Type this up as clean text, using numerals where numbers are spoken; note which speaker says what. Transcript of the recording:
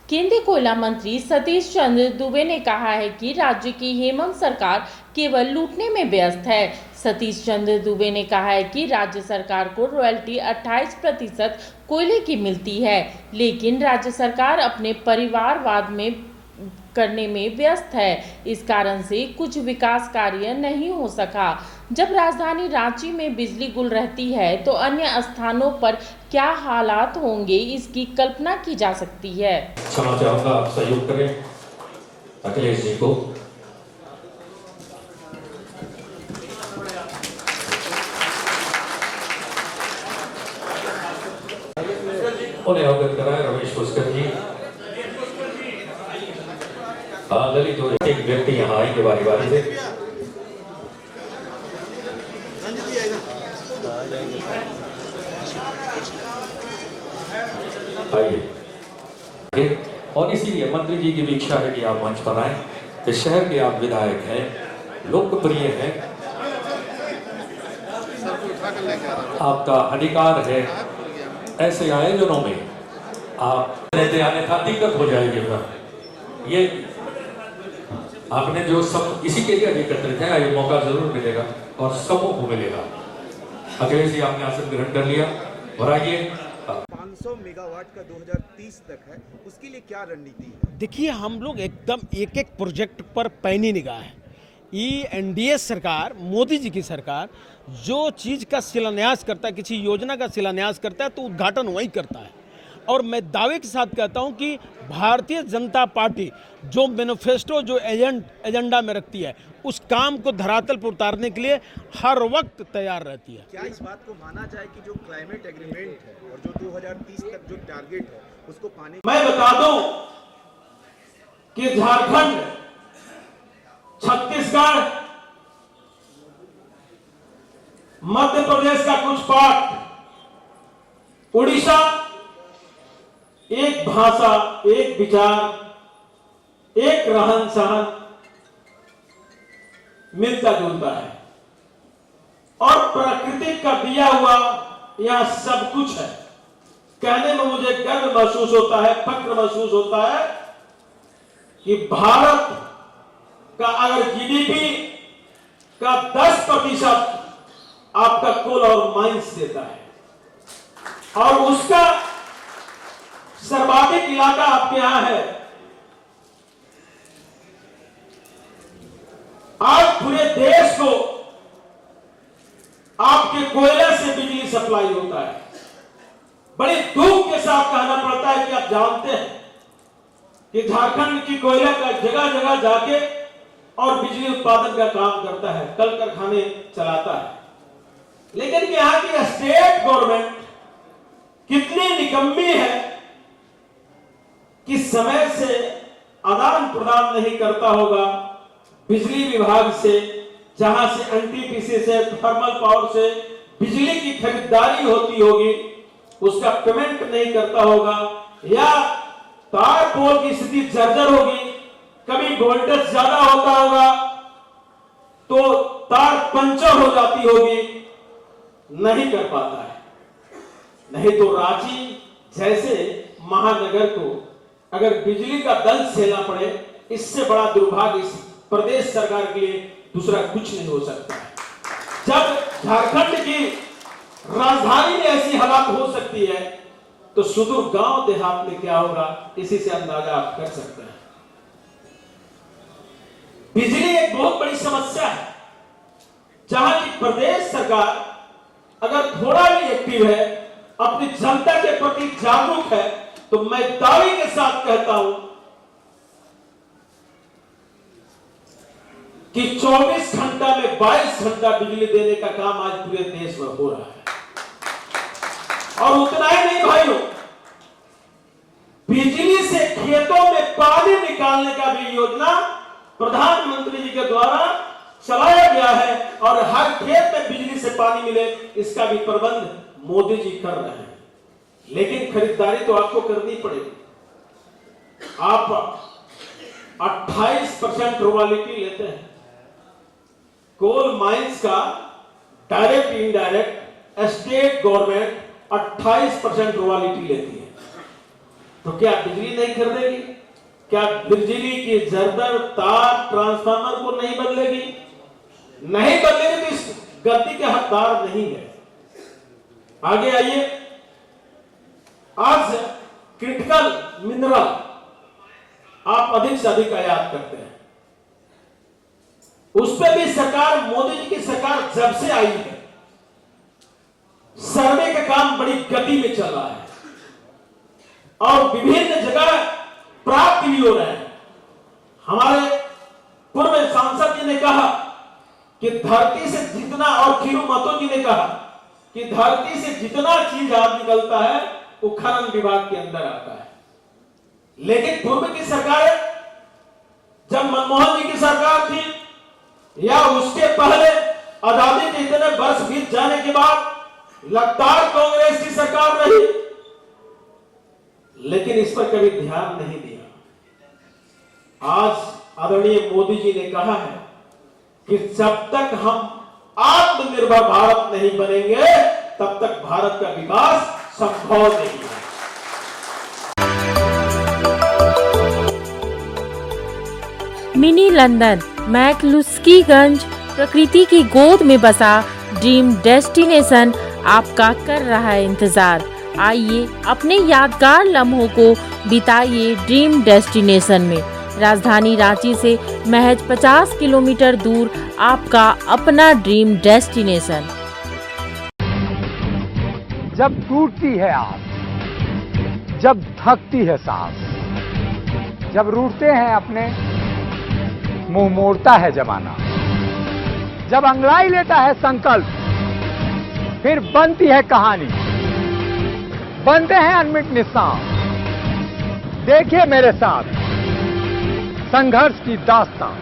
Speaker 1: केंद्रीय कोयला मंत्री सतीश चंद्र दुबे ने कहा है कि राज्य की हेमंत सरकार केवल लूटने में व्यस्त है। सतीश चंद्र दुबे ने कहा है कि राज्य सरकार को रॉयल्टी 28% कोयले की मिलती है, लेकिन राज्य सरकार अपने परिवारवाद में करने में व्यस्त है। इस कारण से कुछ विकास कार्य नहीं हो सका। जब राजधानी रांची में बिजली गुल रहती है तो अन्य स्थानों पर क्या हालात होंगे, इसकी कल्पना की जा सकती है।
Speaker 2: क्षमा चाहूंगा, आप सहयोग करें अखिलेश जी को। उन्हें अवगत कराए रमेश पुष्कर जी। ललित और एक व्यक्ति यहाँ आएंगे बारी बारी से। आइए। और इसीलिए मंत्री जी की भी इच्छा है कि आप मंच पर आए। इस शहर के आप विधायक हैं, लोकप्रिय हैं, आपका अधिकार है ऐसे आयोजनों में आप रहते आने का दिक्कत हो जाएगी। ये आपने जो सब इसी के लिए एकत्रित है, ये मौका जरूर मिलेगा और सबों को मिलेगा। अखिलेश जी, आपने आसन ग्रहण कर लिया और आइए।
Speaker 3: 500 मेगावाट का 2030 तक है, उसके लिए क्या रणनीति है?
Speaker 4: देखिए, हम लोग एकदम एक एक प्रोजेक्ट पर पैनी निगाह है। ये एनडीए सरकार, मोदी जी की सरकार जो चीज़ का शिलान्यास करता है, किसी योजना का शिलान्यास करता है तो उद्घाटन वहीं करता है। और मैं दावे के साथ कहता हूं कि भारतीय जनता पार्टी जो मैनिफेस्टो, जो एजेंडा में रखती है, उस काम को धरातल पर उतारने के लिए हर वक्त तैयार रहती है।
Speaker 3: क्या इस बात को माना जाए कि जो क्लाइमेट एग्रीमेंट है और जो 2030 तक जो टारगेट है उसको पाने?
Speaker 5: मैं बता दूं कि झारखंड, छत्तीसगढ़, मध्य प्रदेश का कुछ पार्ट, उड़ीसा, एक भाषा, एक विचार, एक रहन सहन मिलता जुलता है और प्रकृति का दिया हुआ यह सब कुछ है। कहने में मुझे गर्व महसूस होता है, फक्र महसूस होता है कि भारत का अगर जीडीपी का 10% आपका कोल और माइंस देता है और उसका सर्वाधिक इलाका आपके यहां है। आज पूरे देश को आपके कोयले से बिजली सप्लाई होता है। बड़े दुख के साथ कहना पड़ता है कि आप जानते हैं कि झारखंड की कोयला का जगह जगह जाके और बिजली उत्पादन का काम करता है, कल कारखाने चलाता है, लेकिन यहां की स्टेट गवर्नमेंट कितनी निकम्मी है कि समय से आदान प्रदान नहीं करता होगा बिजली विभाग से, जहां से एनटीपीसी से, थर्मल पावर से बिजली की खरीदारी होती होगी, उसका पेमेंट नहीं करता होगा, या तार पोल की स्थिति जर्जर होगी, कभी वोल्टेज ज्यादा होता होगा तो तार पंचर हो जाती होगी, नहीं कर पाता है। नहीं तो रांची जैसे महानगर को अगर बिजली का दंश झेलना पड़े, इससे बड़ा दुर्भाग्य इस प्रदेश सरकार के लिए दूसरा कुछ नहीं हो सकता है। जब झारखंड की राजधानी में ऐसी हालात हो सकती है तो सुदूर गांव देहात में क्या होगा, इसी से अंदाजा आप कर सकते हैं। बिजली एक बहुत बड़ी समस्या है, जहां की प्रदेश सरकार अगर थोड़ा भी एक्टिव है, अपनी जनता के प्रति जागरूक है, तो मैं दावे के साथ कहता हूं कि 24 घंटा में 22 घंटा बिजली देने का काम आज पूरे देश में हो रहा है। और उतना ही नहीं भाइयों, बिजली से खेतों में पानी निकालने का भी योजना प्रधानमंत्री जी के द्वारा चलाया गया है और हर खेत में बिजली से पानी मिले, इसका भी प्रबंध मोदी जी कर रहे हैं। लेकिन खरीदारी तो आपको करनी पड़ेगी। आप 28% रॉयल्टी लेते हैं कोल माइंस का, direct indirect state government 28% royalty लेती है। तो क्या बिजली नहीं खरीदेगी? क्या बिजली की जर्दर तार ट्रांसफार्मर को नहीं बदलेगी? नहीं बदलेगी तो इस गलती के हकदार नहीं है। आगे आइए, आज क्रिटिकल मिनरल आप अधिक से अधिक आयात करते हैं, उस पर भी सरकार, मोदी जी की सरकार जब से आई है, सर्वे का काम बड़ी गति में चल रहा है और विभिन्न जगह प्राप्त भी हो रहे हैं। हमारे पूर्व सांसद जी ने कहा कि धरती से जितना, और खीरू महतो जी ने कहा कि धरती से जितना चीज आज निकलता है वो खनन विभाग के अंदर आता है। लेकिन पूर्व की सरकार, जब मनमोहन जी की सरकार थी या उसके पहले आजादी के इतने वर्ष बीत जाने के बाद लगातार कांग्रेस की सरकार रही, लेकिन इस पर कभी ध्यान नहीं दिया। आज आदरणीय मोदी जी ने कहा है कि जब तक हम आत्मनिर्भर भारत नहीं बनेंगे तब तक भारत का विकास संभव नहीं है।
Speaker 1: मिनी लंदन, मैक्लुस्कीगंज, प्रकृति की गोद में बसा ड्रीम डेस्टिनेशन आपका कर रहा है इंतजार। आइए अपने यादगार लम्हों को बिताइए ड्रीम डेस्टिनेशन में। राजधानी रांची से महज 50 किलोमीटर दूर आपका अपना ड्रीम डेस्टिनेशन।
Speaker 6: जब टूटती है आस, जब थकती है सांस, जब रूठते हैं अपने, मुंह मोड़ता है जमाना, जब अंगड़ाई लेता है संकल्प, फिर बनती है कहानी, बनते हैं अनमिट निशान। देखिए मेरे साथ संघर्ष की दास्तान।